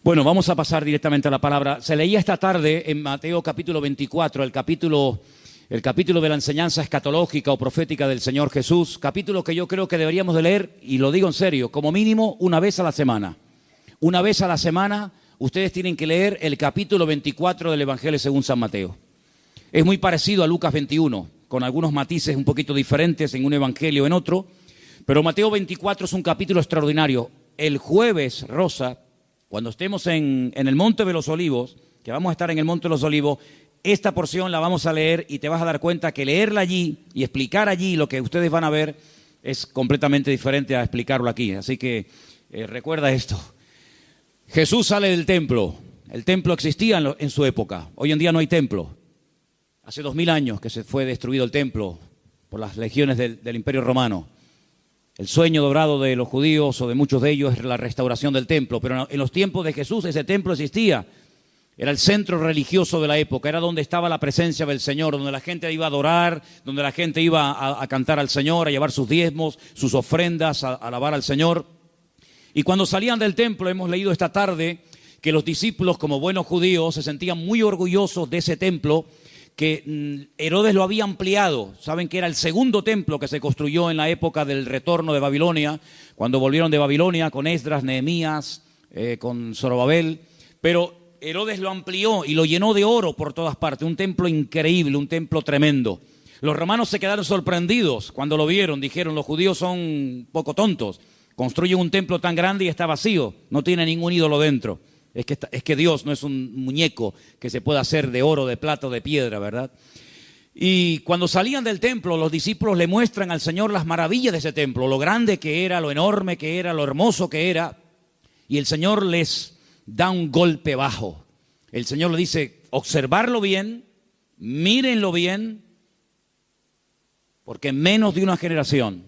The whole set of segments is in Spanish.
Bueno, vamos a pasar directamente a la palabra. Se leía esta tarde en Mateo capítulo 24, el capítulo de la enseñanza escatológica o profética del Señor Jesús, capítulo que yo creo que deberíamos de leer, y lo digo en serio, como mínimo una vez a la semana. Una vez a la semana ustedes tienen que leer el capítulo 24 del Evangelio según San Mateo. Es muy parecido a Lucas 21, con algunos matices un poquito diferentes en un evangelio o en otro, pero Mateo 24 es un capítulo extraordinario. El jueves, Rosa, cuando estemos en el Monte de los Olivos, que vamos a estar en el Monte de los Olivos, esta porción la vamos a leer y te vas a dar cuenta que leerla allí y explicar allí lo que ustedes van a ver es completamente diferente a explicarlo aquí. Así que recuerda esto. Jesús sale del templo. El templo existía en su época. Hoy en día no hay templo. Hace 2000 años que se fue destruido el templo por las legiones del Imperio Romano. El sueño dorado de los judíos o de muchos de ellos es la restauración del templo, pero en los tiempos de Jesús ese templo existía. Era el centro religioso de la época, era donde estaba la presencia del Señor, donde la gente iba a adorar, donde la gente iba a cantar al Señor, a llevar sus diezmos, sus ofrendas, a alabar al Señor. Y cuando salían del templo, hemos leído esta tarde que los discípulos, como buenos judíos, se sentían muy orgullosos de ese templo, que Herodes lo había ampliado. Saben que era el segundo templo que se construyó en la época del retorno de Babilonia, cuando volvieron de Babilonia con Esdras, Nehemías, con Zorobabel, pero Herodes lo amplió y lo llenó de oro por todas partes, un templo increíble, un templo tremendo. Los romanos se quedaron sorprendidos cuando lo vieron, dijeron, los judíos son un poco tontos, construyen un templo tan grande y está vacío, no tiene ningún ídolo dentro. Es que Dios no es un muñeco que se pueda hacer de oro, de plata o de piedra, ¿verdad? Y cuando salían del templo, los discípulos le muestran al Señor las maravillas de ese templo, lo grande que era, lo enorme que era, lo hermoso que era. Y el Señor les da un golpe bajo. El Señor le dice, observarlo bien, mírenlo bien, porque en menos de una generación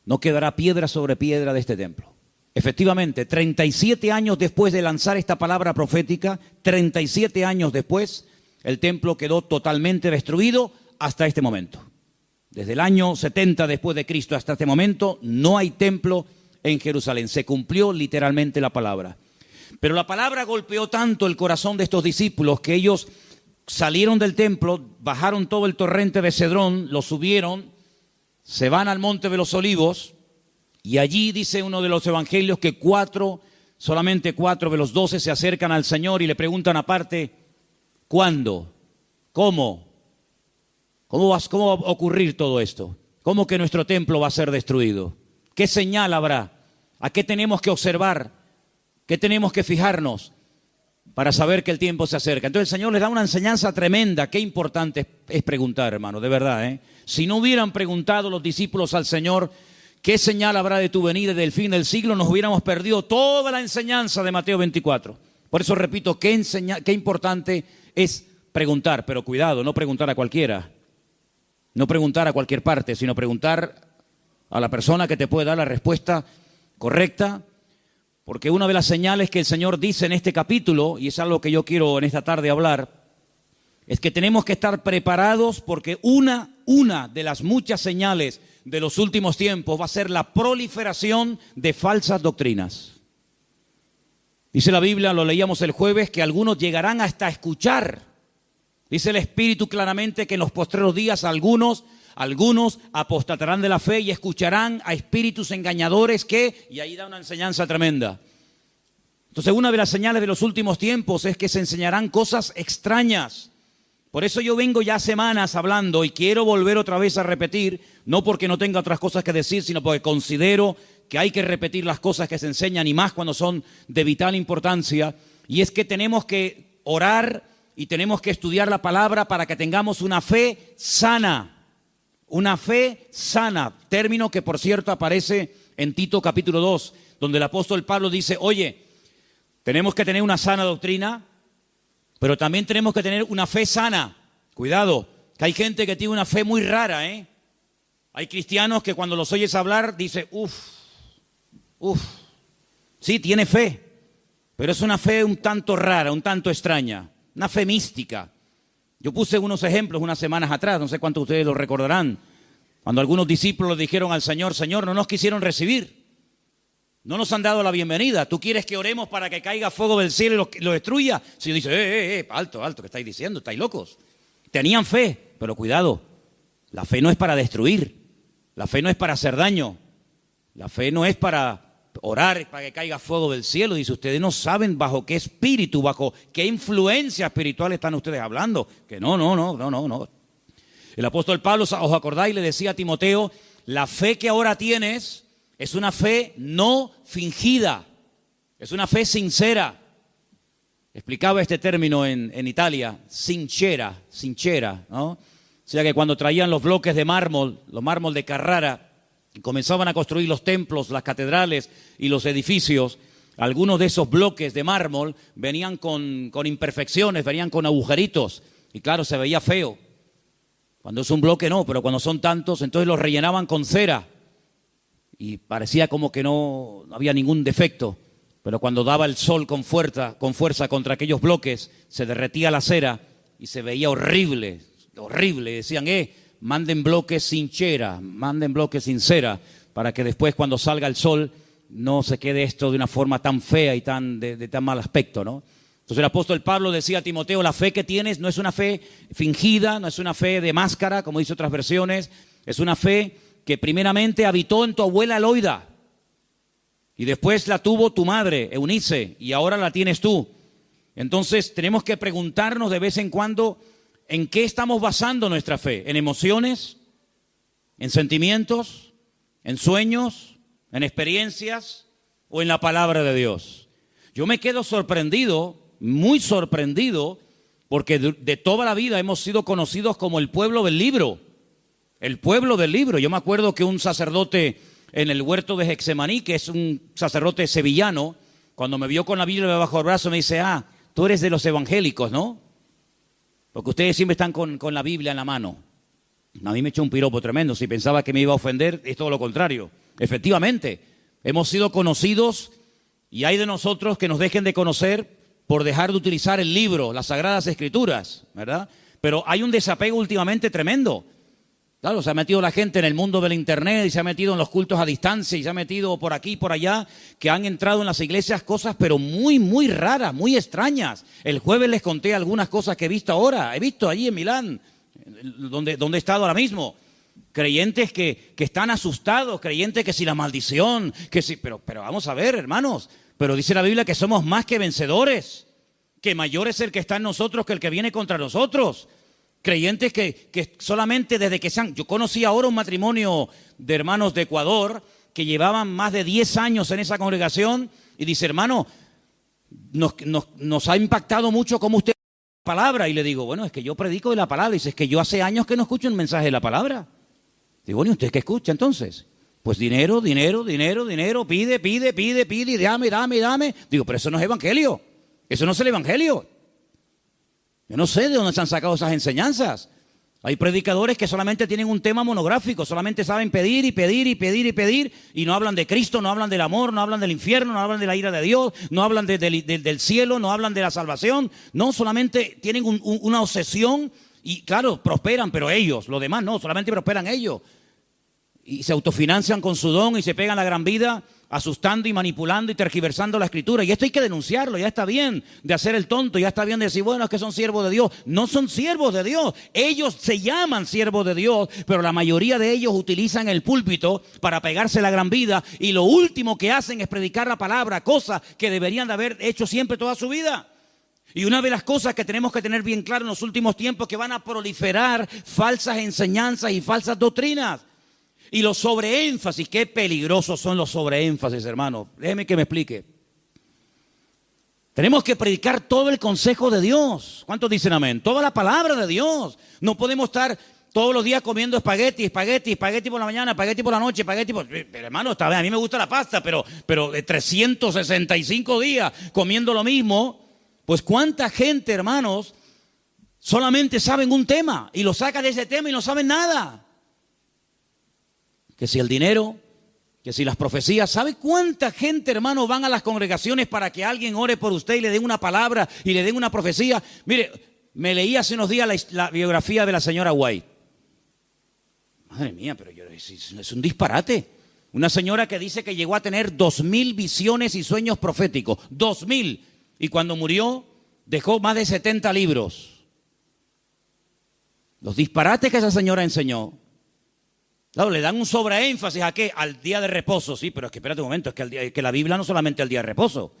no quedará piedra sobre piedra de este templo. Efectivamente, 37 años después de lanzar esta palabra profética, 37 años después, el templo quedó totalmente destruido hasta este momento. Desde el año 70 después de Cristo hasta este momento, no hay templo en Jerusalén. Se cumplió literalmente la palabra. Pero la palabra golpeó tanto el corazón de estos discípulos que ellos salieron del templo, bajaron todo el torrente de Cedrón, lo subieron, se van al Monte de los Olivos. Y allí dice uno de los evangelios que solamente 4 de los 12 se acercan al Señor y le preguntan aparte, ¿cuándo? ¿Cómo? ¿Cómo va a ocurrir todo esto? ¿Cómo que nuestro templo va a ser destruido? ¿Qué señal habrá? ¿A qué tenemos que observar? ¿Qué tenemos que fijarnos para saber que el tiempo se acerca? Entonces el Señor les da una enseñanza tremenda. Qué importante es preguntar, hermano, de verdad, ¿eh? Si no hubieran preguntado los discípulos al Señor, ¿qué señal habrá de tu venida y del fin del siglo? Nos hubiéramos perdido toda la enseñanza de Mateo 24. Por eso repito, qué importante es preguntar, pero cuidado, no preguntar a cualquiera, no preguntar a cualquier parte, sino preguntar a la persona que te puede dar la respuesta correcta, porque una de las señales que el Señor dice en este capítulo, y es algo que yo quiero en esta tarde hablar, es que tenemos que estar preparados porque una de las muchas señales de los últimos tiempos va a ser la proliferación de falsas doctrinas. Dice la Biblia, lo leíamos el jueves, que algunos llegarán hasta escuchar. Dice el Espíritu claramente que en los postreros días algunos apostatarán de la fe y escucharán a espíritus engañadores y ahí da una enseñanza tremenda. Entonces una de las señales de los últimos tiempos es que se enseñarán cosas extrañas. Por eso yo vengo ya semanas hablando y quiero volver otra vez a repetir, no porque no tenga otras cosas que decir, sino porque considero que hay que repetir las cosas que se enseñan y más cuando son de vital importancia. Y es que tenemos que orar y tenemos que estudiar la palabra para que tengamos una fe sana. Una fe sana, término que por cierto aparece en Tito capítulo 2, donde el apóstol Pablo dice, oye, tenemos que tener una sana doctrina, pero también tenemos que tener una fe sana. Cuidado, que hay gente que tiene una fe muy rara, ¿eh? Hay cristianos que cuando los oyes hablar, dice, sí, tiene fe, pero es una fe un tanto rara, un tanto extraña, una fe mística. Yo puse unos ejemplos unas semanas atrás, no sé cuántos de ustedes lo recordarán, cuando algunos discípulos dijeron al Señor, Señor, no nos quisieron recibir. No nos han dado la bienvenida. ¿Tú quieres que oremos para que caiga fuego del cielo y lo destruya? Si dice, alto, ¿qué estáis diciendo? ¿Estáis locos? Tenían fe, pero cuidado, la fe no es para destruir, la fe no es para hacer daño, la fe no es para orar para que caiga fuego del cielo. Dice, ustedes no saben bajo qué espíritu, bajo qué influencia espiritual están ustedes hablando. Que no. El apóstol Pablo, ¿os acordáis? Le decía a Timoteo, la fe que ahora tienes es una fe no fingida, es una fe sincera. Explicaba este término en Italia, sincera, ¿no? O sea que cuando traían los bloques de mármol, los mármol de Carrara, y comenzaban a construir los templos, las catedrales y los edificios, algunos de esos bloques de mármol venían con imperfecciones, venían con agujeritos, y claro, se veía feo. Cuando es un bloque no, pero cuando son tantos, entonces los rellenaban con cera, y parecía como que no había ningún defecto. Pero cuando daba el sol con fuerza contra aquellos bloques, se derretía la cera y se veía horrible. Decían, manden bloques sin cera, manden bloques sin cera, para que después cuando salga el sol no se quede esto de una forma tan fea y de tan mal aspecto, ¿no? Entonces el apóstol Pablo decía a Timoteo, la fe que tienes no es una fe fingida, no es una fe de máscara, como dice otras versiones, es una fe que primeramente habitó en tu abuela Loida. Y después la tuvo tu madre, Eunice, y ahora la tienes tú. Entonces tenemos que preguntarnos de vez en cuando en qué estamos basando nuestra fe. ¿En emociones? ¿En sentimientos? ¿En sueños? ¿En experiencias? ¿O en la palabra de Dios? Yo me quedo sorprendido, muy sorprendido, porque de toda la vida hemos sido conocidos como el pueblo del libro. El pueblo del libro. Yo me acuerdo que un sacerdote en el huerto de Getsemaní, que es un sacerdote sevillano, cuando me vio con la Biblia bajo el brazo me dice, tú eres de los evangélicos, ¿no? Porque ustedes siempre están con la Biblia en la mano. A mí me echó un piropo tremendo, si pensaba que me iba a ofender, es todo lo contrario. Efectivamente, hemos sido conocidos y hay de nosotros que nos dejen de conocer por dejar de utilizar el libro, las Sagradas Escrituras, ¿verdad? Pero hay un desapego últimamente tremendo. Claro, se ha metido la gente en el mundo del internet y se ha metido en los cultos a distancia y se ha metido por aquí y por allá, que han entrado en las iglesias cosas pero muy, muy raras, muy extrañas. El jueves les conté algunas cosas que he visto ahora, he visto allí en Milán, donde he estado ahora mismo. Creyentes que están asustados, creyentes que si la maldición, que si, pero vamos a ver, hermanos, pero dice la Biblia que somos más que vencedores, que mayor es el que está en nosotros que el que viene contra nosotros. Creyentes que solamente desde que yo conocí ahora un matrimonio de hermanos de Ecuador que llevaban más de 10 años en esa congregación y dice, hermano, nos ha impactado mucho cómo usted la palabra. Y le digo, bueno, es que yo predico de la palabra. Y dice, es que yo hace años que no escucho un mensaje de la palabra. Digo, bueno, ¿y usted qué escucha entonces? Pues dinero, pide, y dame. Digo, pero eso no es evangelio, eso no es el evangelio. Yo no sé de dónde se han sacado esas enseñanzas. Hay predicadores que solamente tienen un tema monográfico, solamente saben pedir y no hablan de Cristo, no hablan del amor, no hablan del infierno, no hablan de la ira de Dios, no hablan del cielo, no hablan de la salvación. No, solamente tienen una obsesión y claro, prosperan, pero ellos, los demás no, solamente prosperan ellos. Y se autofinancian con su don y se pegan la gran vida asustando y manipulando y tergiversando la Escritura. Y esto hay que denunciarlo. Ya está bien de hacer el tonto, ya está bien de decir, bueno, es que son siervos de Dios. No son siervos de Dios. Ellos se llaman siervos de Dios, pero la mayoría de ellos utilizan el púlpito para pegarse la gran vida y lo último que hacen es predicar la palabra, cosa que deberían de haber hecho siempre toda su vida. Y una de las cosas que tenemos que tener bien claro en los últimos tiempos es que van a proliferar falsas enseñanzas y falsas doctrinas. Y los sobreénfasis, qué peligrosos son los sobreénfasis, hermano. Déjeme que me explique. Tenemos que predicar todo el consejo de Dios. ¿Cuántos dicen amén? Toda la palabra de Dios. No podemos estar todos los días comiendo espagueti por la mañana, espagueti por la noche, Pero hermano, está bien, a mí me gusta la pasta, pero de 365 días comiendo lo mismo, pues cuánta gente, hermanos, solamente saben un tema y lo sacan de ese tema y no saben nada. Que si el dinero, que si las profecías. ¿Sabe cuánta gente, hermano, van a las congregaciones para que alguien ore por usted y le den una palabra y le den una profecía? Mire, me leí hace unos días la biografía de la señora White. Madre mía, pero es un disparate. Una señora que dice que llegó a tener 2000 visiones y sueños proféticos. 2000. Y cuando murió, dejó más de 70 libros. Los disparates que esa señora enseñó. Claro, le dan un sobreénfasis ¿a qué? Al día de reposo. Sí, pero es que espérate un momento, es que la Biblia no solamente el día de reposo.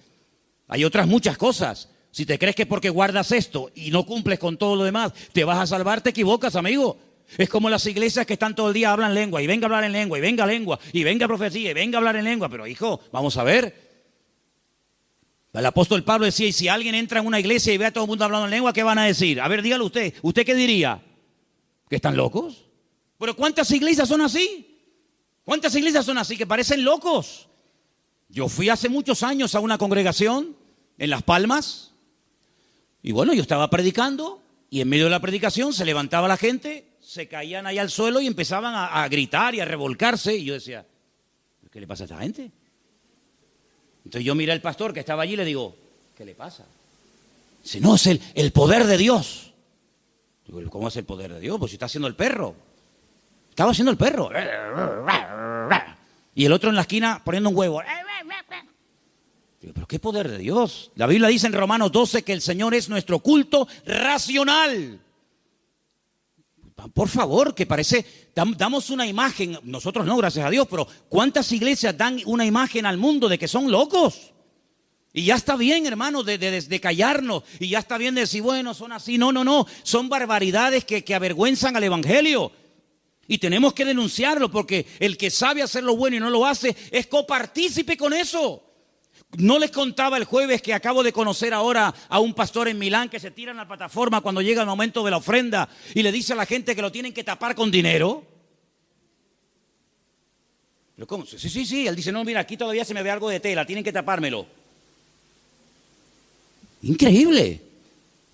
Hay otras muchas cosas. Si te crees que porque guardas esto y no cumples con todo lo demás, te vas a salvar, te equivocas, amigo. Es como las iglesias que están todo el día hablan lengua, y venga a hablar en lengua, y venga profecía, y venga a hablar en lengua. Pero hijo, vamos a ver. El apóstol Pablo decía, y si alguien entra en una iglesia y ve a todo el mundo hablando en lengua, ¿qué van a decir? A ver, dígalo usted. ¿Usted qué diría? ¿Que están locos? Pero ¿cuántas iglesias son así? ¿Cuántas iglesias son así que parecen locos? Yo fui hace muchos años a una congregación en Las Palmas. Y bueno, yo estaba predicando y en medio de la predicación se levantaba la gente, se caían ahí al suelo y empezaban a gritar y a revolcarse. Y yo decía, ¿qué le pasa a esta gente? Entonces yo miré al pastor que estaba allí y le digo, ¿qué le pasa? Dice, no, es el poder de Dios. Digo, ¿cómo es el poder de Dios? Pues si está haciendo el perro. Estaba haciendo el perro. Y el otro en la esquina poniendo un huevo. Digo, ¿pero qué poder de Dios? La Biblia dice en Romanos 12 que el Señor es nuestro culto racional. Por favor, que parece, damos una imagen, nosotros no, gracias a Dios, pero ¿cuántas iglesias dan una imagen al mundo de que son locos? Y ya está bien, hermano, de callarnos, y ya está bien de decir, bueno, son así. No, son barbaridades que avergüenzan al evangelio. Y tenemos que denunciarlo, porque el que sabe hacer lo bueno y no lo hace, es copartícipe con eso. No les contaba el jueves que acabo de conocer ahora a un pastor en Milán que se tira en la plataforma cuando llega el momento de la ofrenda y le dice a la gente que lo tienen que tapar con dinero. ¿Pero cómo? Sí. Él dice, no, mira, aquí todavía se me ve algo de tela, tienen que tapármelo. Increíble.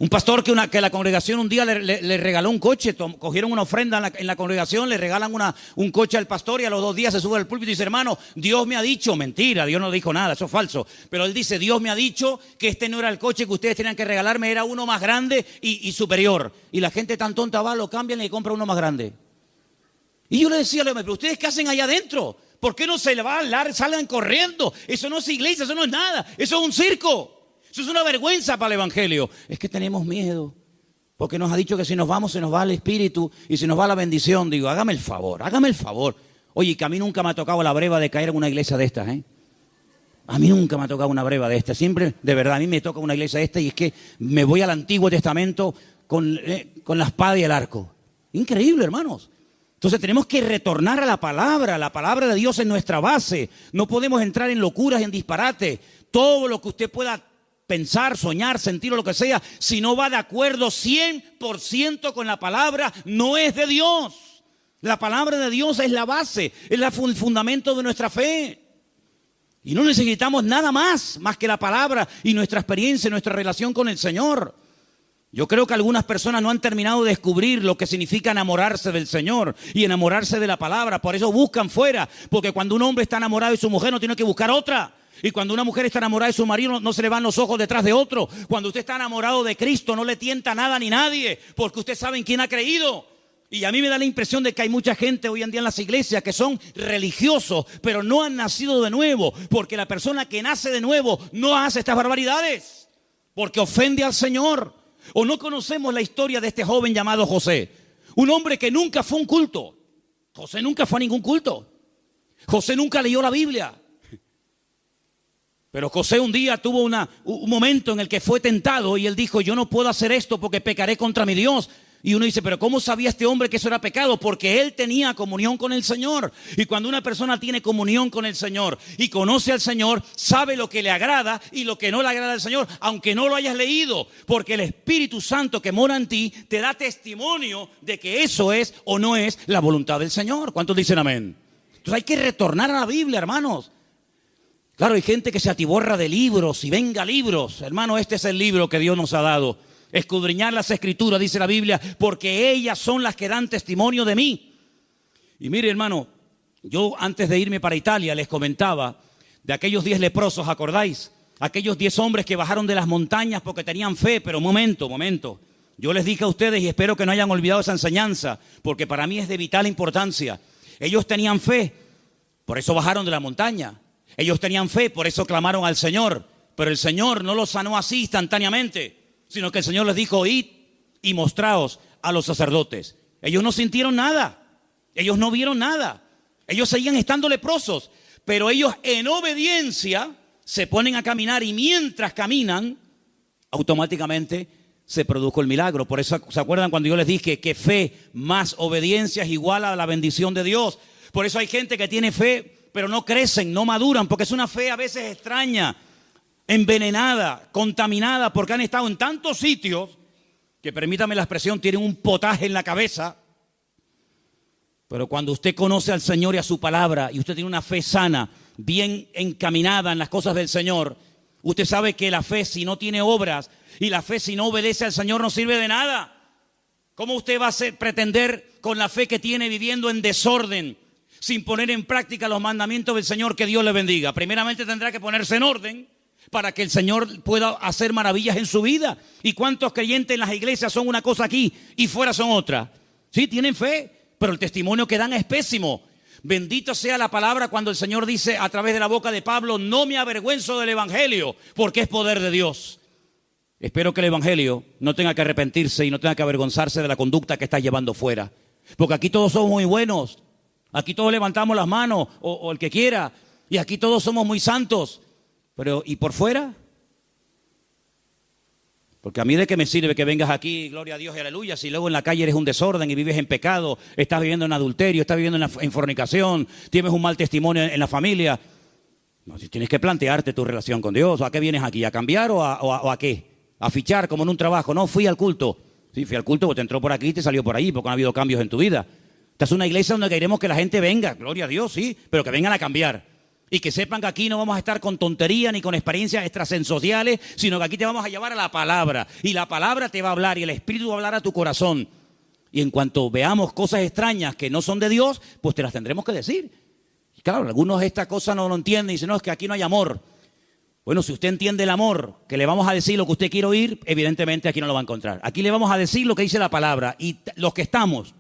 Un pastor que la congregación un día le regaló un coche, cogieron una ofrenda en la congregación, le regalan un coche al pastor y a los 2 días se sube al púlpito y dice, hermano, Dios me ha dicho, mentira, Dios no dijo nada, eso es falso. Pero él dice, Dios me ha dicho que este no era el coche que ustedes tenían que regalarme, era uno más grande y superior. Y la gente tan tonta va, lo cambian y le compra uno más grande. Y yo le decía, pero ¿ustedes qué hacen allá adentro? ¿Por qué no se le va a hablar, salgan corriendo? Eso no es iglesia, eso no es nada, eso es un circo. Eso es una vergüenza para el evangelio. Es que tenemos miedo, porque nos ha dicho que si nos vamos se nos va el espíritu y se nos va la bendición. Digo, hágame el favor. Oye, que a mí nunca me ha tocado la breva de caer en una iglesia de estas, ¿eh? A mí nunca me ha tocado una breva de estas. Siempre, de verdad, a mí me toca una iglesia de estas y es que me voy al Antiguo Testamento con la espada y el arco. Increíble, hermanos. Entonces tenemos que retornar a la palabra de Dios es nuestra base. No podemos entrar en locuras, en disparates. Todo lo que usted pueda pensar, soñar, sentir o lo que sea, si no va de acuerdo 100% con la palabra, no es de Dios. La palabra de Dios es la base, es el fundamento de nuestra fe. Y no necesitamos nada más que la palabra y nuestra experiencia, nuestra relación con el Señor. Yo creo que algunas personas no han terminado de descubrir lo que significa enamorarse del Señor y enamorarse de la palabra. Por eso buscan fuera, porque cuando un hombre está enamorado de su mujer no tiene que buscar otra. Y cuando una mujer está enamorada de su marido, no se le van los ojos detrás de otro. Cuando usted está enamorado de Cristo, no le tienta nada ni nadie, porque usted sabe en quién ha creído. Y a mí me da la impresión de que hay mucha gente hoy en día en las iglesias que son religiosos, pero no han nacido de nuevo, porque la persona que nace de nuevo no hace estas barbaridades, porque ofende al Señor. O no conocemos la historia de este joven llamado José, un hombre que nunca fue a un culto. José nunca fue a ningún culto. José nunca leyó la Biblia. Pero José un día tuvo un momento en el que fue tentado y él dijo, yo no puedo hacer esto porque pecaré contra mi Dios. Y uno dice, pero ¿cómo sabía este hombre que eso era pecado? Porque él tenía comunión con el Señor. Y cuando una persona tiene comunión con el Señor y conoce al Señor, sabe lo que le agrada y lo que no le agrada al Señor, aunque no lo hayas leído. Porque el Espíritu Santo que mora en ti te da testimonio de que eso es o no es la voluntad del Señor. ¿Cuántos dicen amén? Entonces hay que retornar a la Biblia, hermanos. Claro, hay gente que se atiborra de libros y venga libros. Hermano, este es el libro que Dios nos ha dado. Escudriñar las Escrituras, dice la Biblia, porque ellas son las que dan testimonio de mí. Y mire, hermano, yo antes de irme para Italia les comentaba de aquellos 10 leprosos, ¿acordáis? Aquellos 10 hombres que bajaron de las montañas porque tenían fe, pero momento. Yo les dije a ustedes y espero que no hayan olvidado esa enseñanza, porque para mí es de vital importancia. Ellos tenían fe. Por eso bajaron de la montaña. Ellos tenían fe, por eso clamaron al Señor. Pero el Señor no los sanó así instantáneamente, sino que el Señor les dijo, id y mostraos a los sacerdotes. Ellos no sintieron nada. Ellos no vieron nada. Ellos seguían estando leprosos. Pero ellos en obediencia se ponen a caminar y mientras caminan, automáticamente se produjo el milagro. Por eso, ¿se acuerdan cuando yo les dije que fe más obediencia es igual a la bendición de Dios? Por eso hay gente que tiene fe, pero no crecen, no maduran, porque es una fe a veces extraña, envenenada, contaminada, porque han estado en tantos sitios que, permítame la expresión, tienen un potaje en la cabeza. Pero cuando usted conoce al Señor y a su palabra, y usted tiene una fe sana, bien encaminada en las cosas del Señor, usted sabe que la fe, si no tiene obras, y la fe si no obedece al Señor, no sirve de nada. ¿Cómo usted va a pretender con la fe que tiene viviendo en desorden, sin poner en práctica los mandamientos del Señor? Que Dios le bendiga. Primeramente tendrá que ponerse en orden para que el Señor pueda hacer maravillas en su vida. ¿Y cuántos creyentes en las iglesias son una cosa aquí y fuera son otra? Sí, tienen fe, pero el testimonio que dan es pésimo. Bendito sea la palabra cuando el Señor dice a través de la boca de Pablo, no me avergüenzo del evangelio, porque es poder de Dios. Espero que el evangelio no tenga que arrepentirse y no tenga que avergonzarse de la conducta que está llevando fuera. Porque aquí todos somos muy buenos, aquí todos levantamos las manos, o el que quiera, y aquí todos somos muy santos. Pero, ¿y por fuera? Porque a mí de qué me sirve que vengas aquí, gloria a Dios y aleluya, si luego en la calle eres un desorden y vives en pecado, estás viviendo en adulterio, estás viviendo en fornicación, tienes un mal testimonio en la familia. No, tienes que plantearte tu relación con Dios. ¿A qué vienes aquí? ¿A cambiar o a qué? ¿A fichar como en un trabajo? No, fui al culto. Sí, fui al culto porque te entró por aquí y te salió por ahí, porque no ha habido cambios en tu vida. Esta es una iglesia donde queremos que la gente venga, gloria a Dios, sí, pero que vengan a cambiar. Y que sepan que aquí no vamos a estar con tontería ni con experiencias extrasensoriales, sino que aquí te vamos a llevar a la palabra. Y la palabra te va a hablar y el Espíritu va a hablar a tu corazón. Y en cuanto veamos cosas extrañas que no son de Dios, pues te las tendremos que decir. Y claro, algunos esta cosa no lo entienden y dicen, no, es que aquí no hay amor. Bueno, si usted entiende el amor, que le vamos a decir lo que usted quiere oír, evidentemente aquí no lo va a encontrar. Aquí le vamos a decir lo que dice la palabra. Y los que estamos,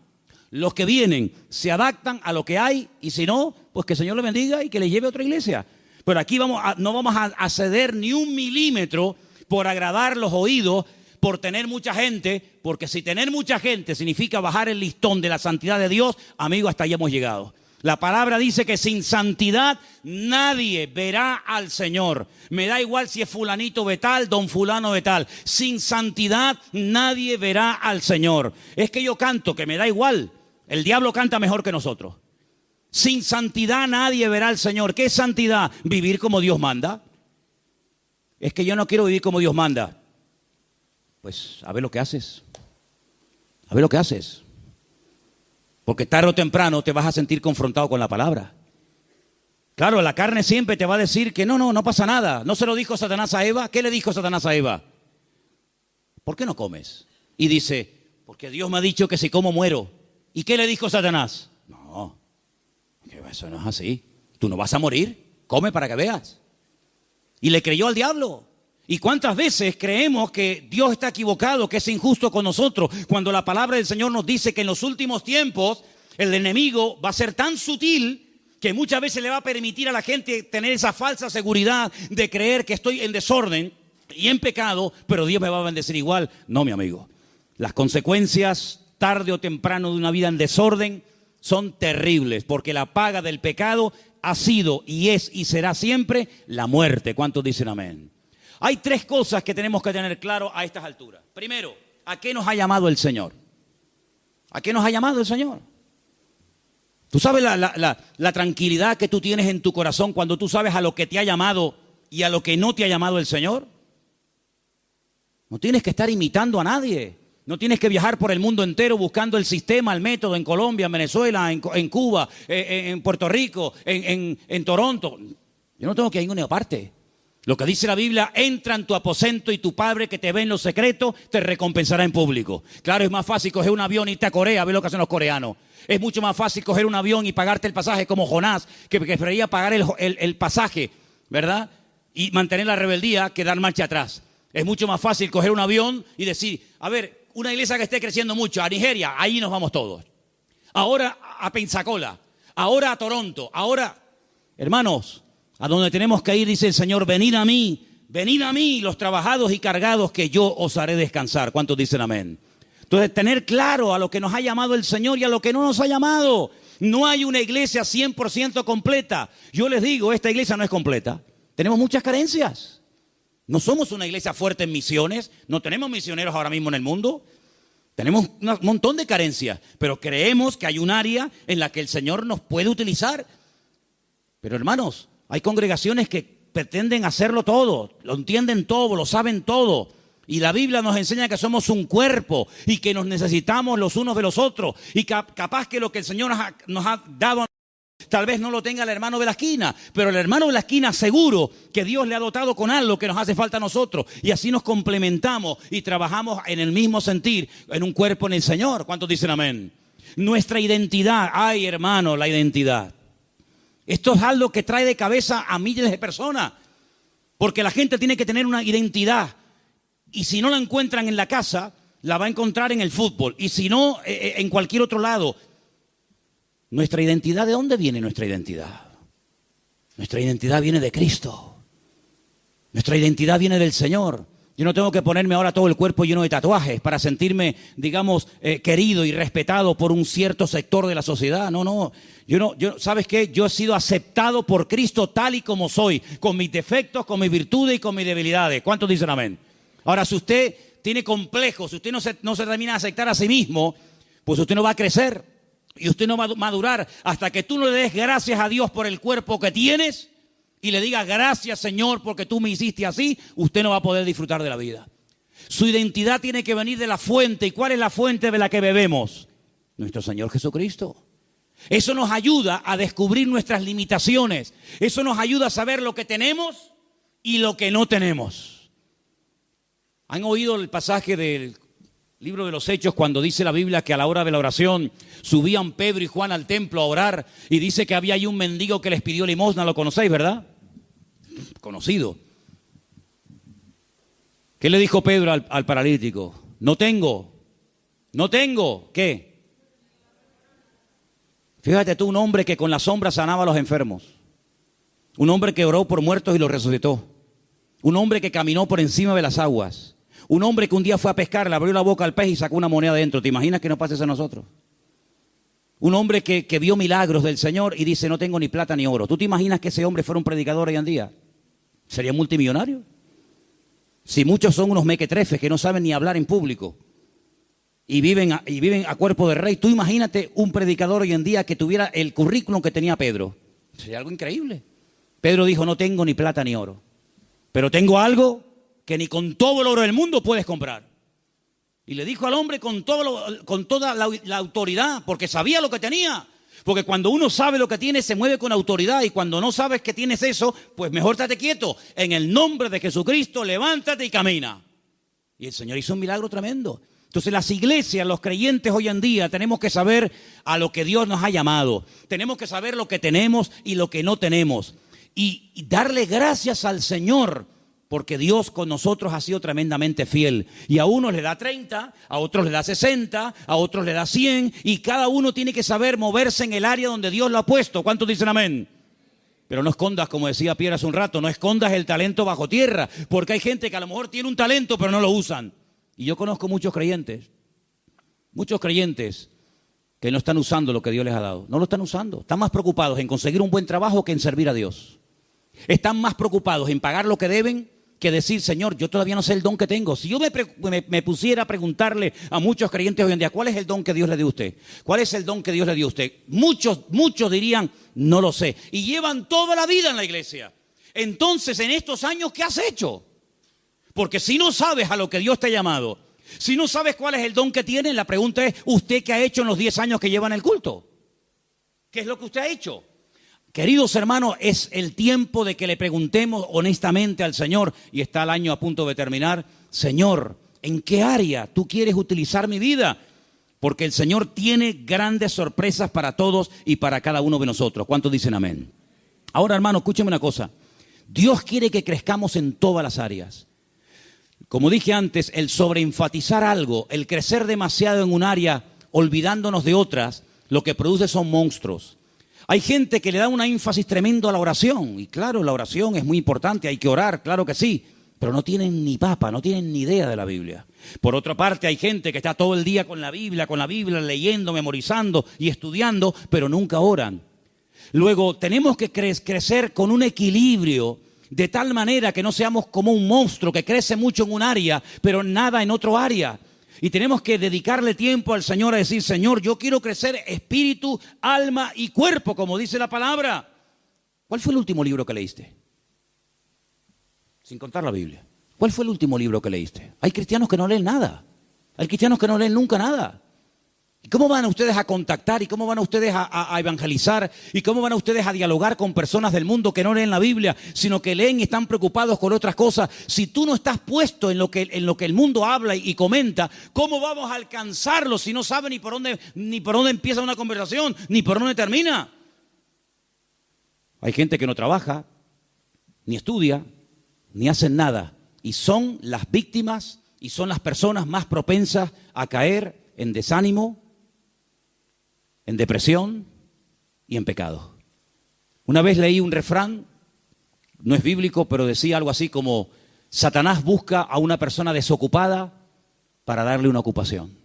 los que vienen, se adaptan a lo que hay, y si no, pues que el Señor le bendiga y que le lleve a otra iglesia. Pero aquí no vamos a ceder ni un milímetro por agradar los oídos, por tener mucha gente, porque si tener mucha gente significa bajar el listón de la santidad de Dios, amigo, hasta ahí hemos llegado. La palabra dice que sin santidad nadie verá al Señor. Me da igual si es fulanito de tal, don fulano de tal. Sin santidad nadie verá al Señor. Es que yo canto, que me da igual. El diablo canta mejor que nosotros. Sin santidad nadie verá al Señor. ¿Qué es santidad? Vivir como Dios manda. Es que yo no quiero vivir como Dios manda. Pues a ver lo que haces. A ver lo que haces. Porque tarde o temprano te vas a sentir confrontado con la palabra. Claro, la carne siempre te va a decir que no pasa nada. ¿No se lo dijo Satanás a Eva? ¿Qué le dijo Satanás a Eva? ¿Por qué no comes? Y dice, porque Dios me ha dicho que si como muero. ¿Y qué le dijo Satanás? No, que eso no es así. Tú no vas a morir, come para que veas. Y le creyó al diablo. ¿Y cuántas veces creemos que Dios está equivocado, que es injusto con nosotros, cuando la palabra del Señor nos dice que en los últimos tiempos el enemigo va a ser tan sutil que muchas veces le va a permitir a la gente tener esa falsa seguridad de creer que estoy en desorden y en pecado, pero Dios me va a bendecir igual? No, mi amigo. Las consecuencias tarde o temprano de una vida en desorden son terribles, porque la paga del pecado ha sido y es y será siempre la muerte. ¿Cuántos dicen amén? Hay tres cosas que tenemos que tener claro a estas alturas. Primero, ¿a qué nos ha llamado el Señor? ¿A qué nos ha llamado el Señor? ¿Tú sabes la tranquilidad que tú tienes en tu corazón cuando tú sabes a lo que te ha llamado y a lo que no te ha llamado el Señor? No tienes que estar imitando a nadie. No tienes que viajar por el mundo entero buscando el sistema, el método en Colombia, en Venezuela, en Cuba, en Puerto Rico, en Toronto. Yo no tengo que ir a ninguna parte. Lo que dice la Biblia, entra en tu aposento y tu Padre que te ve en lo secreto te recompensará en público. Claro, es más fácil coger un avión y irte a Corea, a ver lo que hacen los coreanos. Es mucho más fácil coger un avión y pagarte el pasaje como Jonás, que prefería pagar el pasaje, ¿verdad? Y mantener la rebeldía que dar marcha atrás. Es mucho más fácil coger un avión y decir, a ver, una iglesia que esté creciendo mucho, a Nigeria, ahí nos vamos todos. Ahora a Pensacola, ahora a Toronto, ahora... Hermanos, a donde tenemos que ir, dice el Señor, venid a mí los trabajados y cargados, que yo os haré descansar. ¿Cuántos dicen amén? Entonces, tener claro a lo que nos ha llamado el Señor y a lo que no nos ha llamado. No hay una iglesia 100% completa. Yo les digo, esta iglesia no es completa. Tenemos muchas carencias. No somos una iglesia fuerte en misiones. No tenemos misioneros ahora mismo en el mundo. Tenemos un montón de carencias. Pero creemos que hay un área en la que el Señor nos puede utilizar. Pero hermanos, hay congregaciones que pretenden hacerlo todo, lo entienden todo, lo saben todo. Y la Biblia nos enseña que somos un cuerpo y que nos necesitamos los unos de los otros. Y capaz que lo que el Señor nos ha dado, tal vez no lo tenga el hermano de la esquina, pero el hermano de la esquina seguro que Dios le ha dotado con algo que nos hace falta a nosotros. Y así nos complementamos y trabajamos en el mismo sentir, en un cuerpo en el Señor. ¿Cuántos dicen amén? Nuestra identidad, ay hermano, la identidad. Esto es algo que trae de cabeza a miles de personas, porque la gente tiene que tener una identidad, y si no la encuentran en la casa, la va a encontrar en el fútbol, y si no, en cualquier otro lado. Nuestra identidad, ¿de dónde viene nuestra identidad? Nuestra identidad viene de Cristo. Nuestra identidad viene del Señor. Yo no tengo que ponerme ahora todo el cuerpo lleno de tatuajes para sentirme, digamos, querido y respetado por un cierto sector de la sociedad. No. ¿Sabes qué? Yo he sido aceptado por Cristo tal y como soy, con mis defectos, con mis virtudes y con mis debilidades. ¿Cuántos dicen amén? Ahora, si usted tiene complejos, si usted no se termina de aceptar a sí mismo, pues usted no va a crecer y usted no va a madurar hasta que tú no le des gracias a Dios por el cuerpo que tienes y le diga gracias Señor porque tú me hiciste así. Usted no va a poder disfrutar de la vida. Su identidad tiene que venir de la fuente. ¿Y cuál es la fuente de la que bebemos? Nuestro Señor Jesucristo. Eso nos ayuda a descubrir nuestras limitaciones. Eso nos ayuda a saber lo que tenemos y lo que no tenemos. ¿Han oído el pasaje del libro de los Hechos cuando dice la Biblia que a la hora de la oración subían Pedro y Juan al templo a orar y dice que había ahí un mendigo que les pidió limosna? Lo conocéis, ¿verdad? Conocido. ¿Qué le dijo Pedro al paralítico? No tengo. ¿Qué? Fíjate tú, un hombre que con la sombra sanaba a los enfermos. Un hombre que oró por muertos y los resucitó. Un hombre que caminó por encima de las aguas. Un hombre que un día fue a pescar, le abrió la boca al pez y sacó una moneda dentro. ¿Te imaginas que nos pase eso a nosotros? Un hombre que vio milagros del Señor y dice, no tengo ni plata ni oro. ¿Tú te imaginas que ese hombre fuera un predicador hoy en día? ¿Sería multimillonario? Si muchos son unos mequetrefes que no saben ni hablar en público y viven a cuerpo de rey, tú imagínate un predicador hoy en día que tuviera el currículum que tenía Pedro. Sería algo increíble. Pedro dijo, no tengo ni plata ni oro, pero tengo algo que ni con todo el oro del mundo puedes comprar. Y le dijo al hombre con toda la autoridad, porque sabía lo que tenía. Porque cuando uno sabe lo que tiene, se mueve con autoridad. Y cuando no sabes que tienes eso, pues mejor estate quieto. En el nombre de Jesucristo, levántate y camina. Y el Señor hizo un milagro tremendo. Entonces las iglesias, los creyentes hoy en día, tenemos que saber a lo que Dios nos ha llamado. Tenemos que saber lo que tenemos y lo que no tenemos. Y darle gracias al Señor, porque Dios con nosotros ha sido tremendamente fiel. Y a unos le da 30, a otros le da 60, a otros le da 100. Y cada uno tiene que saber moverse en el área donde Dios lo ha puesto. ¿Cuántos dicen amén? Pero no escondas, como decía Pierre hace un rato, no escondas el talento bajo tierra. Porque hay gente que a lo mejor tiene un talento pero no lo usan. Y yo conozco muchos creyentes que no están usando lo que Dios les ha dado. No lo están usando. Están más preocupados en conseguir un buen trabajo que en servir a Dios. Están más preocupados en pagar lo que deben que decir, Señor, yo todavía no sé el don que tengo. Si yo me pusiera a preguntarle a muchos creyentes hoy en día, ¿cuál es el don que Dios le dio a usted? ¿Cuál es el don que Dios le dio a usted? Muchos dirían, no lo sé. Y llevan toda la vida en la iglesia. Entonces, en estos años, ¿qué has hecho? Porque si no sabes a lo que Dios te ha llamado, si no sabes cuál es el don que tienes, la pregunta es, ¿usted qué ha hecho en los 10 años que lleva en el culto? ¿Qué es lo que usted ha hecho? Queridos hermanos, es el tiempo de que le preguntemos honestamente al Señor, y está el año a punto de terminar, Señor, ¿en qué área tú quieres utilizar mi vida? Porque el Señor tiene grandes sorpresas para todos y para cada uno de nosotros. ¿Cuántos dicen amén? Ahora, hermano, escúcheme una cosa. Dios quiere que crezcamos en todas las áreas. Como dije antes, el sobreenfatizar algo, el crecer demasiado en un área, olvidándonos de otras, lo que produce son monstruos. Hay gente que le da un énfasis tremendo a la oración. Y claro, la oración es muy importante, hay que orar, claro que sí. Pero no tienen ni papa, no tienen ni idea de la Biblia. Por otra parte, hay gente que está todo el día con la Biblia, leyendo, memorizando y estudiando, pero nunca oran. Luego, tenemos que crecer con un equilibrio, de tal manera que no seamos como un monstruo que crece mucho en un área, pero nada en otro área. Y tenemos que dedicarle tiempo al Señor a decir, Señor, yo quiero crecer espíritu, alma y cuerpo, como dice la palabra. ¿Cuál fue el último libro que leíste? Sin contar la Biblia. ¿Cuál fue el último libro que leíste? Hay cristianos que no leen nada. Hay cristianos que no leen nunca nada. ¿Y cómo van ustedes a contactar? ¿Y cómo van ustedes a evangelizar? ¿Y cómo van ustedes a dialogar con personas del mundo que no leen la Biblia, sino que leen y están preocupados con otras cosas? Si tú no estás puesto en lo que el mundo habla y comenta, ¿cómo vamos a alcanzarlos si no saben ni por dónde empieza una conversación, ni por dónde termina? Hay gente que no trabaja, ni estudia, ni hacen nada. Y son las víctimas y son las personas más propensas a caer en desánimo, en depresión y en pecado. Una vez leí un refrán, no es bíblico, pero decía algo así como: Satanás busca a una persona desocupada para darle una ocupación.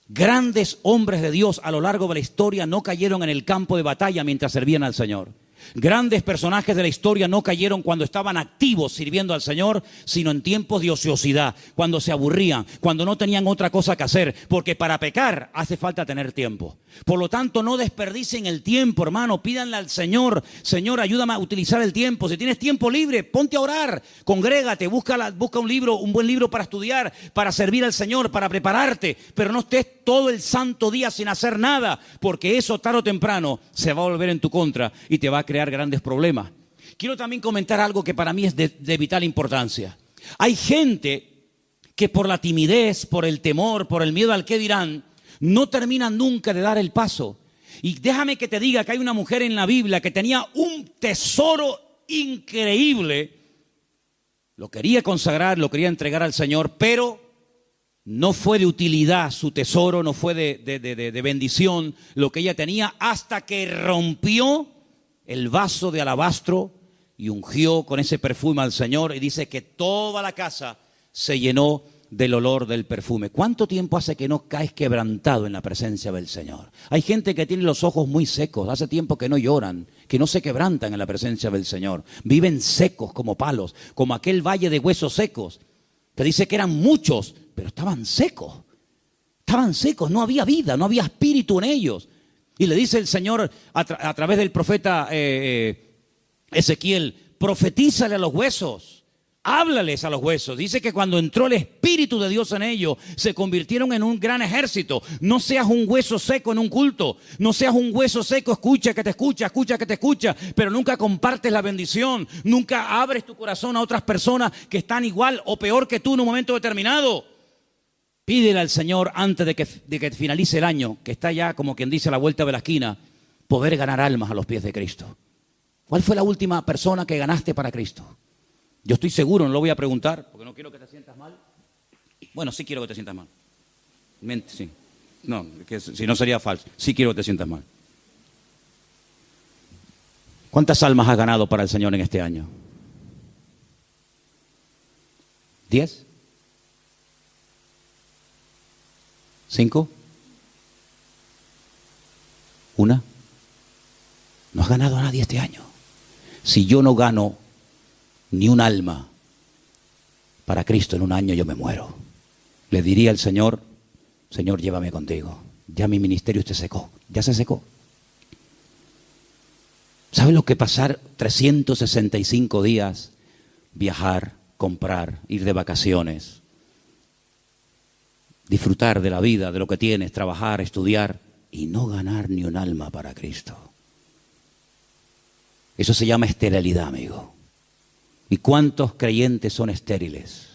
Grandes hombres de Dios a lo largo de la historia no cayeron en el campo de batalla mientras servían al Señor. Grandes personajes de la historia no cayeron cuando estaban activos sirviendo al Señor, sino en tiempos de ociosidad, cuando se aburrían, cuando no tenían otra cosa que hacer, porque para pecar hace falta tener tiempo. Por lo tanto, no desperdicien el tiempo, hermano, pídanle al Señor: Señor, ayúdame a utilizar el tiempo. Si tienes tiempo libre, ponte a orar, congrégate, busca un libro, un buen libro para estudiar, para servir al Señor, para prepararte, pero no estés todo el santo día sin hacer nada, porque eso tarde o temprano se va a volver en tu contra y te va a crear grandes problemas. Quiero también comentar algo que para mí es de vital importancia. Hay gente que por la timidez, por el temor, por el miedo al qué dirán, no terminan nunca de dar el paso. Y déjame que te diga que hay una mujer en la Biblia que tenía un tesoro increíble. Lo quería consagrar, lo quería entregar al Señor, pero no fue de utilidad su tesoro, no fue de bendición lo que ella tenía, hasta que rompió el vaso de alabastro y ungió con ese perfume al Señor, y dice que toda la casa se llenó del olor del perfume. ¿Cuánto tiempo hace que no caes quebrantado en la presencia del Señor? Hay gente que tiene los ojos muy secos, hace tiempo que no lloran, que no se quebrantan en la presencia del Señor. Viven secos como palos, como aquel valle de huesos secos, que dice que eran muchos, pero estaban secos, no había vida, no había espíritu en ellos. Y le dice el Señor a través del profeta Ezequiel: profetízale a los huesos, háblales a los huesos. Dice que cuando entró el Espíritu de Dios en ellos, se convirtieron en un gran ejército. No seas un hueso seco en un culto, no seas un hueso seco, escucha que te escucha, pero nunca compartes la bendición, nunca abres tu corazón a otras personas que están igual o peor que tú en un momento determinado. Pídele al Señor antes de que finalice el año, que está ya, como quien dice, a la vuelta de la esquina, poder ganar almas a los pies de Cristo. ¿Cuál fue la última persona que ganaste para Cristo? Yo estoy seguro, no lo voy a preguntar, porque no quiero que te sientas mal. Bueno, sí quiero que te sientas mal. Sí. No, que si no sería falso. Sí quiero que te sientas mal. ¿Cuántas almas has ganado para el Señor en este año? ¿10? ¿5? ¿1? No has ganado a nadie este año. Si yo no gano ni un alma para Cristo en un año, yo me muero. Le diría al Señor: Señor, llévame contigo. Ya mi ministerio se secó. Ya se secó. ¿Sabe lo que pasar 365 días? Viajar, comprar, ir de vacaciones, disfrutar de la vida, de lo que tienes, trabajar, estudiar y no ganar ni un alma para Cristo. Eso se llama esterilidad, amigo. ¿Y cuántos creyentes son estériles?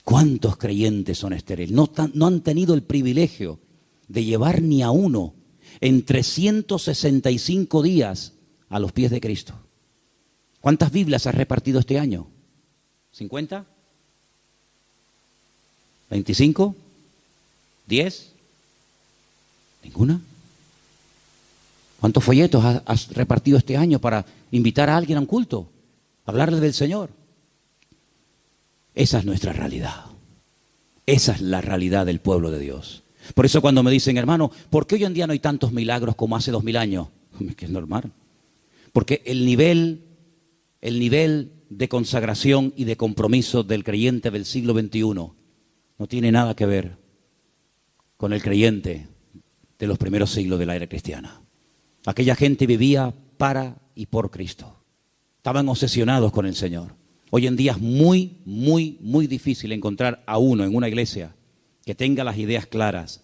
¿Cuántos creyentes son estériles? No han tenido el privilegio de llevar ni a uno en 365 días a los pies de Cristo. ¿Cuántas Biblias has repartido este año? ¿50? ¿25? ¿10? ¿Ninguna? ¿Cuántos folletos has repartido este año para invitar a alguien a un culto? Hablarle del Señor. Esa es nuestra realidad. Esa es la realidad del pueblo de Dios. Por eso cuando me dicen, hermano, ¿por qué hoy en día no hay tantos milagros como hace 2000 años? Es que es normal. Porque el nivel de consagración y de compromiso del creyente del siglo XXI no tiene nada que ver con el creyente de los primeros siglos de la era cristiana. Aquella gente vivía para y por Cristo. Estaban obsesionados con el Señor. Hoy en día es muy, muy, muy difícil encontrar a uno en una iglesia que tenga las ideas claras,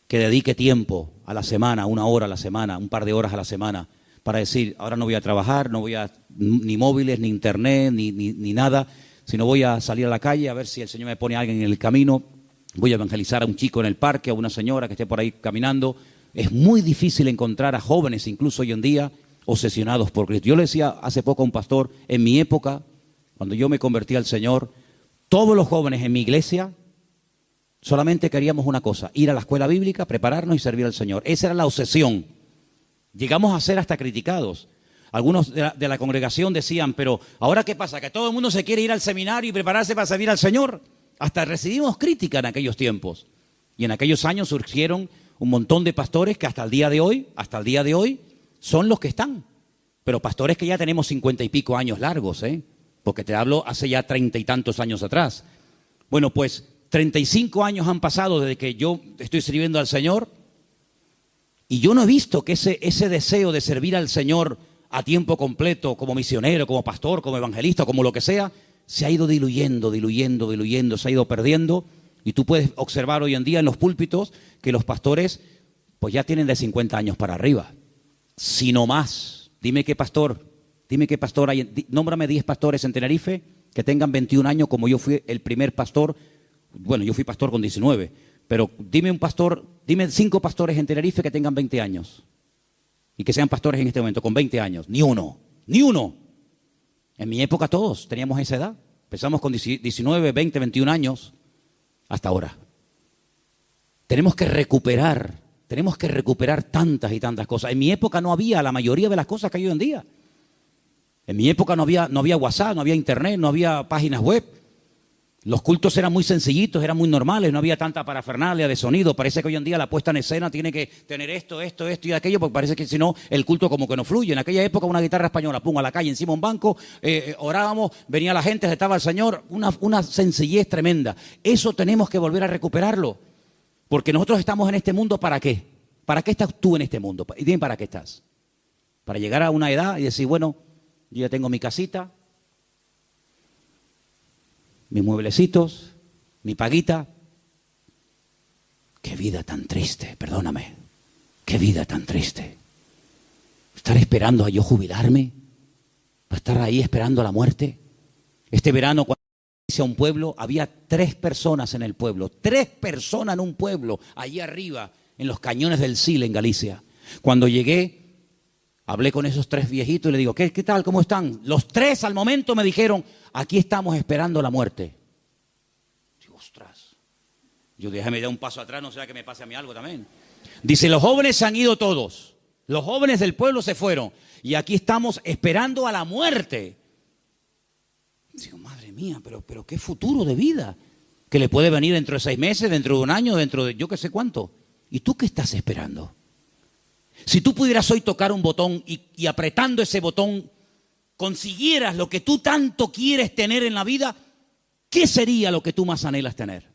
que dedique tiempo a la semana, 1 hora a la semana, un par de horas a la semana, para decir, ahora no voy a trabajar, no voy a ni móviles, ni internet, ni nada, sino voy a salir a la calle a ver si el Señor me pone a alguien en el camino, voy a evangelizar a un chico en el parque, a una señora que esté por ahí caminando. Es muy difícil encontrar a jóvenes, incluso hoy en día, obsesionados por Cristo. Yo le decía hace poco a un pastor, en mi época, cuando yo me convertí al Señor, todos los jóvenes en mi iglesia solamente queríamos una cosa, ir a la escuela bíblica, prepararnos y servir al Señor. Esa era la obsesión. Llegamos a ser hasta criticados. Algunos de la congregación decían, pero ¿ahora qué pasa? ¿Que todo el mundo se quiere ir al seminario y prepararse para servir al Señor? Hasta recibimos crítica en aquellos tiempos. Y en aquellos años surgieron un montón de pastores que hasta el día de hoy, son los que están. Pero pastores que ya tenemos 50 y pico años largos, porque te hablo hace ya 30 y tantos años atrás. Bueno, pues 35 años han pasado desde que yo estoy sirviendo al Señor y yo no he visto que ese deseo de servir al Señor a tiempo completo, como misionero, como pastor, como evangelista, como lo que sea, se ha ido diluyendo, se ha ido perdiendo. Y tú puedes observar hoy en día en los púlpitos que los pastores pues ya tienen de 50 años para arriba, si no más. Dime qué pastor hay, nómbrame 10 pastores en Tenerife que tengan 21 años como yo fui el primer pastor. Bueno, yo fui pastor con 19, pero dime 5 pastores en Tenerife que tengan 20 años y que sean pastores en este momento con 20 años. Ni uno. En mi época todos teníamos esa edad. Empezamos con 19, 20, 21 años hasta ahora. Tenemos que recuperar tantas y tantas cosas. En mi época no había la mayoría de las cosas que hay hoy en día. En mi época no había WhatsApp, no había internet, no había páginas web. Los cultos eran muy sencillitos, eran muy normales, no había tanta parafernalia de sonido. Parece que hoy en día la puesta en escena tiene que tener esto y aquello, porque parece que si no, el culto como que no fluye. En aquella época una guitarra española, pum, a la calle, encima un banco, orábamos, venía la gente, estaba el Señor, una sencillez tremenda. Eso tenemos que volver a recuperarlo, porque nosotros estamos en este mundo, ¿para qué? ¿Para qué estás tú en este mundo? Y dime, ¿para qué estás? Para llegar a una edad y decir, bueno, yo ya tengo mi casita, mis mueblecitos, mi paguita. Qué vida tan triste, perdóname. Qué vida tan triste. Estar esperando a yo jubilarme, para estar ahí esperando la muerte. Este verano, cuando hice a un pueblo, había 3 personas en el pueblo. 3 personas en un pueblo, allí arriba, en los cañones del Sil, en Galicia. Cuando llegué, hablé con esos 3 viejitos y le digo, ¿qué tal? ¿Cómo están? Los 3 al momento me dijeron, aquí estamos esperando la muerte. Digo, ostras. Yo déjame dar un paso atrás, no sea que me pase a mí algo también. Dice, los jóvenes se han ido todos. Los jóvenes del pueblo se fueron. Y aquí estamos esperando a la muerte. Digo, madre mía, pero qué futuro de vida. Que le puede venir dentro de 6 meses, dentro de un año, dentro de yo qué sé cuánto. ¿Y tú qué estás esperando? Si tú pudieras hoy tocar un botón y apretando ese botón consiguieras lo que tú tanto quieres tener en la vida, ¿qué sería lo que tú más anhelas tener?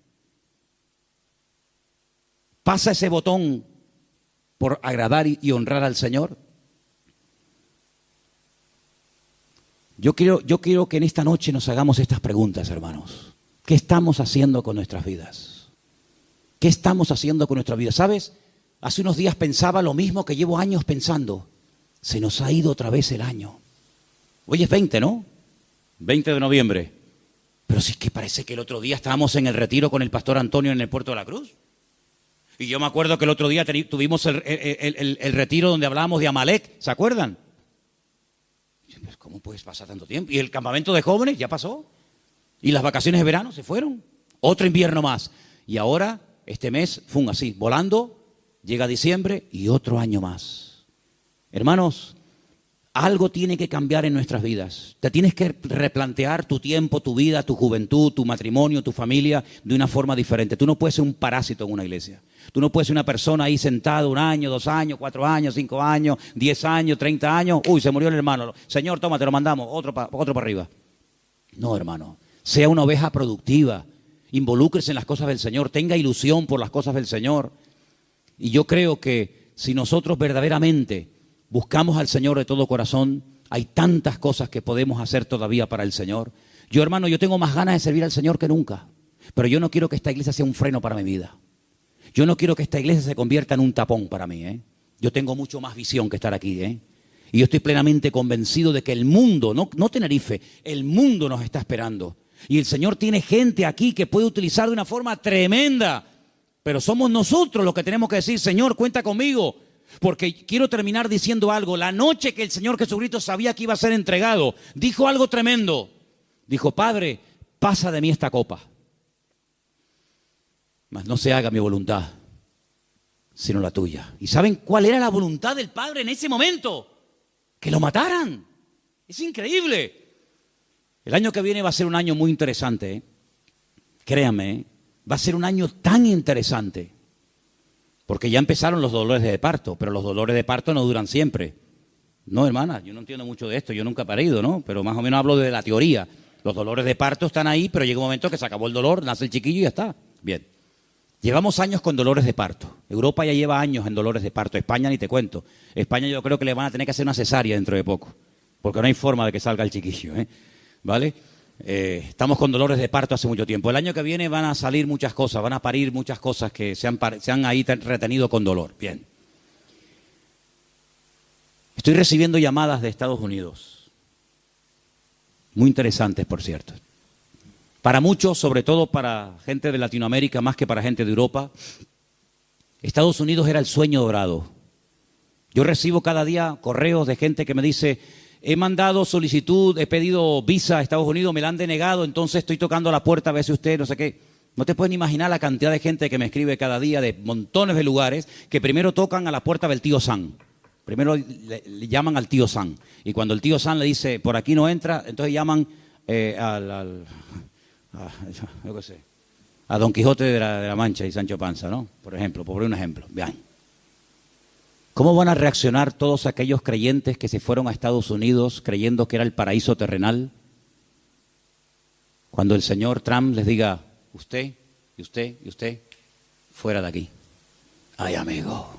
¿Pasa ese botón por agradar y honrar al Señor? Yo quiero que en esta noche nos hagamos estas preguntas, hermanos. ¿Qué estamos haciendo con nuestras vidas? ¿Qué estamos haciendo con nuestras vidas? ¿Sabes? Hace unos días pensaba lo mismo que llevo años pensando. Se nos ha ido otra vez el año. Hoy es 20, ¿no? 20 de noviembre. Pero sí que parece que el otro día estábamos en el retiro con el pastor Antonio en el Puerto de la Cruz. Y yo me acuerdo que el otro día tuvimos el retiro donde hablábamos de Amalek. ¿Se acuerdan? Pues, ¿cómo puedes pasar tanto tiempo? Y el campamento de jóvenes ya pasó. Y las vacaciones de verano se fueron. Otro invierno más. Y ahora, este mes, así, volando, llega diciembre y otro año más. Hermanos, algo tiene que cambiar en nuestras vidas. Te tienes que replantear tu tiempo, tu vida, tu juventud, tu matrimonio, tu familia de una forma diferente. Tú no puedes ser un parásito en una iglesia. Tú no puedes ser una persona ahí sentada 1 año, 2 años, 4 años, 5 años, 10 años, 30 años. Uy, se murió el hermano. Señor, toma, te lo mandamos, otro para arriba. No, hermano. Sea una oveja productiva. Involúcrese en las cosas del Señor. Tenga ilusión por las cosas del Señor. Y yo creo que si nosotros verdaderamente buscamos al Señor de todo corazón, hay tantas cosas que podemos hacer todavía para el Señor. Yo, hermano, yo tengo más ganas de servir al Señor que nunca. Pero yo no quiero que esta iglesia sea un freno para mi vida. Yo no quiero que esta iglesia se convierta en un tapón para mí. Yo tengo mucho más visión que estar aquí. Y yo estoy plenamente convencido de que el mundo, no Tenerife, el mundo nos está esperando. Y el Señor tiene gente aquí que puede utilizar de una forma tremenda. Pero somos nosotros los que tenemos que decir, Señor, cuenta conmigo. Porque quiero terminar diciendo algo. La noche que el Señor Jesucristo sabía que iba a ser entregado, dijo algo tremendo. Dijo, Padre, pasa de mí esta copa. Mas no se haga mi voluntad, sino la tuya. ¿Y saben cuál era la voluntad del Padre en ese momento? Que lo mataran. Es increíble. El año que viene va a ser un año muy interesante. Créanme, va a ser un año tan interesante. Porque ya empezaron los dolores de parto, pero los dolores de parto no duran siempre. No, hermana, yo no entiendo mucho de esto, yo nunca he parido, ¿no? Pero más o menos hablo de la teoría. Los dolores de parto están ahí, pero llega un momento que se acabó el dolor, nace el chiquillo y ya está. Bien. Llevamos años con dolores de parto. Europa ya lleva años en dolores de parto. España ni te cuento. España yo creo que le van a tener que hacer una cesárea dentro de poco. Porque no hay forma de que salga el chiquillo, ¿vale? Estamos con dolores de parto hace mucho tiempo. El año que viene van a salir muchas cosas, van a parir muchas cosas que se han ahí retenido con dolor. Bien. Estoy recibiendo llamadas de Estados Unidos. Muy interesantes, por cierto. Para muchos, sobre todo para gente de Latinoamérica, más que para gente de Europa, Estados Unidos era el sueño dorado. Yo recibo cada día correos de gente que me dice, he mandado solicitud, he pedido visa a Estados Unidos, me la han denegado, entonces estoy tocando la puerta a ver si usted, no sé qué. No te puedes ni imaginar la cantidad de gente que me escribe cada día de montones de lugares que primero tocan a la puerta del tío Sam. Primero le llaman al tío Sam. Y cuando el tío Sam le dice, por aquí no entra, entonces llaman yo qué sé, a Don Quijote de la Mancha y Sancho Panza, ¿no? Por ejemplo, por un ejemplo. Bien. ¿Cómo van a reaccionar todos aquellos creyentes que se fueron a Estados Unidos creyendo que era el paraíso terrenal? Cuando el señor Trump les diga, usted, y usted, y usted, fuera de aquí. Ay, amigo.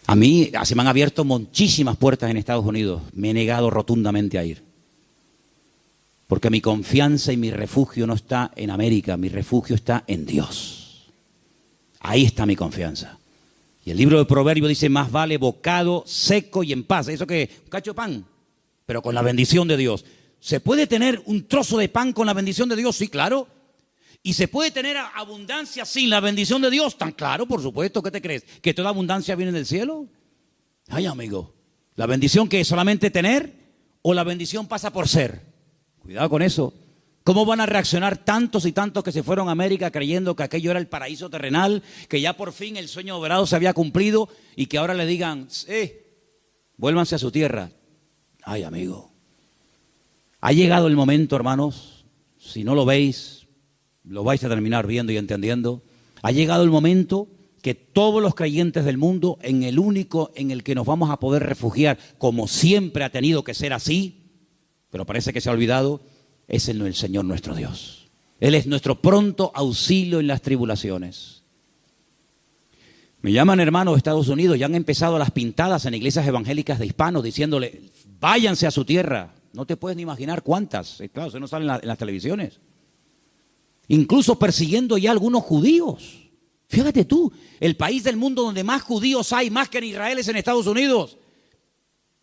A mí se me han abierto muchísimas puertas en Estados Unidos. Me he negado rotundamente a ir. Porque mi confianza y mi refugio no está en América, mi refugio está en Dios. Ahí está mi confianza. Y el libro de Proverbios dice, más vale bocado seco y en paz. ¿Eso qué? Un cacho de pan, pero con la bendición de Dios. ¿Se puede tener un trozo de pan con la bendición de Dios? Sí, claro. ¿Y se puede tener abundancia sin la bendición de Dios? Tan claro, por supuesto. ¿Qué te crees? ¿Que toda abundancia viene del cielo? Ay, amigo. ¿La bendición que es solamente tener o la bendición pasa por ser? Cuidado con eso. ¿Cómo van a reaccionar tantos y tantos que se fueron a América creyendo que aquello era el paraíso terrenal, que ya por fin el sueño dorado se había cumplido y que ahora le digan, vuélvanse a su tierra? Ay, amigo. Ha llegado el momento, hermanos, si no lo veis, lo vais a terminar viendo y entendiendo. Ha llegado el momento que todos los creyentes del mundo, en el único en el que nos vamos a poder refugiar, como siempre ha tenido que ser así, pero parece que se ha olvidado, es el Señor nuestro Dios. Él es nuestro pronto auxilio en las tribulaciones. Me llaman hermanos de Estados Unidos, ya han empezado las pintadas en iglesias evangélicas de hispanos diciéndole, váyanse a su tierra. No te puedes ni imaginar cuántas. Claro, eso no sale en las televisiones. Incluso persiguiendo ya a algunos judíos. Fíjate tú, el país del mundo donde más judíos hay, más que en Israel, es en Estados Unidos.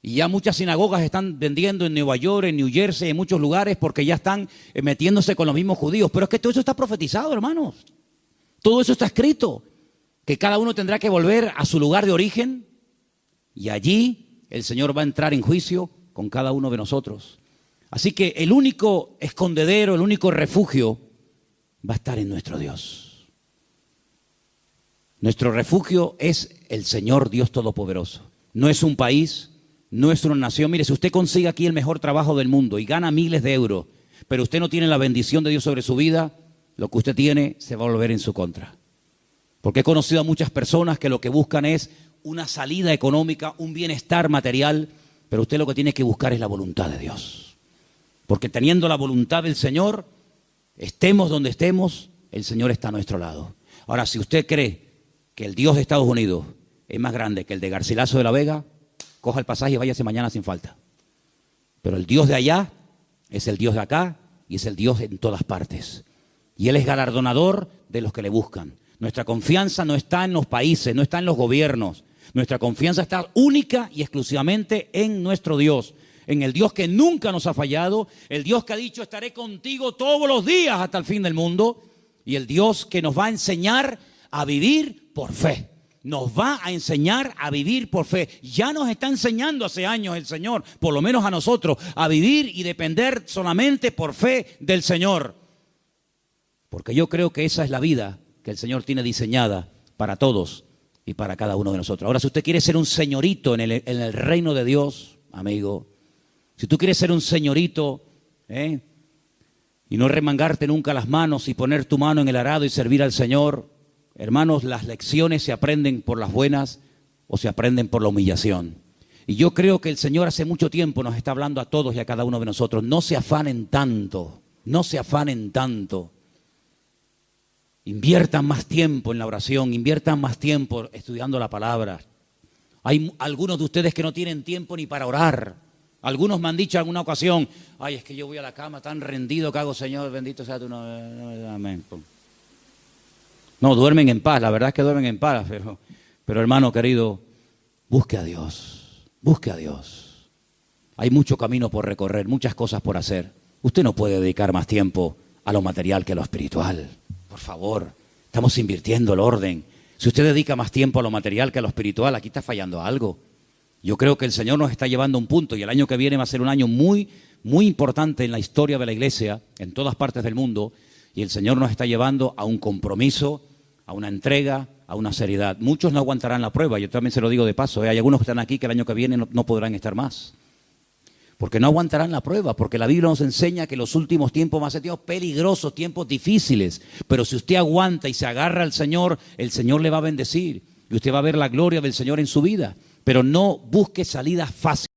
Y ya muchas sinagogas están vendiendo en Nueva York, en New Jersey, en muchos lugares, porque ya están metiéndose con los mismos judíos. Pero es que todo eso está profetizado, hermanos. Todo eso está escrito. Que cada uno tendrá que volver a su lugar de origen. Y allí el Señor va a entrar en juicio con cada uno de nosotros. Así que el único escondedero, el único refugio va a estar en nuestro Dios. Nuestro refugio es el Señor Dios Todopoderoso. no es un país, no es una nación. Mire, si usted consigue aquí el mejor trabajo del mundo y gana miles de euros, pero usted no tiene la bendición de Dios sobre su vida, lo que usted tiene se va a volver en su contra. Porque he conocido a muchas personas que lo que buscan es una salida económica, un bienestar material, pero usted lo que tiene que buscar es la voluntad de Dios. Porque teniendo la voluntad del Señor, estemos donde estemos, el Señor está a nuestro lado. Ahora, si usted cree que el Dios de Estados Unidos es más grande que el de Garcilaso de la Vega, coja el pasaje y váyase mañana sin falta. Pero el Dios de allá es el Dios de acá y es el Dios en todas partes. Y Él es galardonador de los que le buscan. Nuestra confianza no está en los países, no está en los gobiernos. Nuestra confianza está única y exclusivamente en nuestro Dios. En el Dios que nunca nos ha fallado, el Dios que ha dicho estaré contigo todos los días hasta el fin del mundo, y el Dios que nos va a enseñar a vivir por fe. Nos va a enseñar a vivir por fe. Ya nos está enseñando hace años el Señor, por lo menos a nosotros, a vivir y depender solamente por fe del Señor. Porque yo creo que esa es la vida que el Señor tiene diseñada para todos y para cada uno de nosotros. Ahora, si usted quiere ser un señorito en el reino de Dios, amigo, si tú quieres ser un señorito, y no remangarte nunca las manos y poner tu mano en el arado y servir al Señor, hermanos, las lecciones se aprenden por las buenas o se aprenden por la humillación. Y yo creo que el Señor hace mucho tiempo nos está hablando a todos y a cada uno de nosotros. No se afanen tanto, no se afanen tanto. Inviertan más tiempo en la oración, inviertan más tiempo estudiando la palabra. Hay algunos de ustedes que no tienen tiempo ni para orar. Algunos me han dicho en alguna ocasión, ay, es que yo voy a la cama tan rendido que hago, Señor, bendito sea tu nombre. Amén. No, duermen en paz, la verdad es que duermen en paz, pero hermano querido, busque a Dios, busque a Dios. Hay mucho camino por recorrer, muchas cosas por hacer. Usted no puede dedicar más tiempo a lo material que a lo espiritual. Por favor, estamos invirtiendo el orden. Si usted dedica más tiempo a lo material que a lo espiritual, aquí está fallando algo. Yo creo que el Señor nos está llevando a un punto y el año que viene va a ser un año muy, muy importante en la historia de la iglesia, en todas partes del mundo, y el Señor nos está llevando a un compromiso, a una entrega, a una seriedad. Muchos no aguantarán la prueba, yo también se lo digo de paso, hay algunos que están aquí que el año que viene no podrán estar más. Porque no aguantarán la prueba, porque la Biblia nos enseña que los últimos tiempos van a ser tiempos peligrosos, tiempos difíciles. Pero si usted aguanta y se agarra al Señor, el Señor le va a bendecir. Y usted va a ver la gloria del Señor en su vida. Pero no busque salidas fáciles.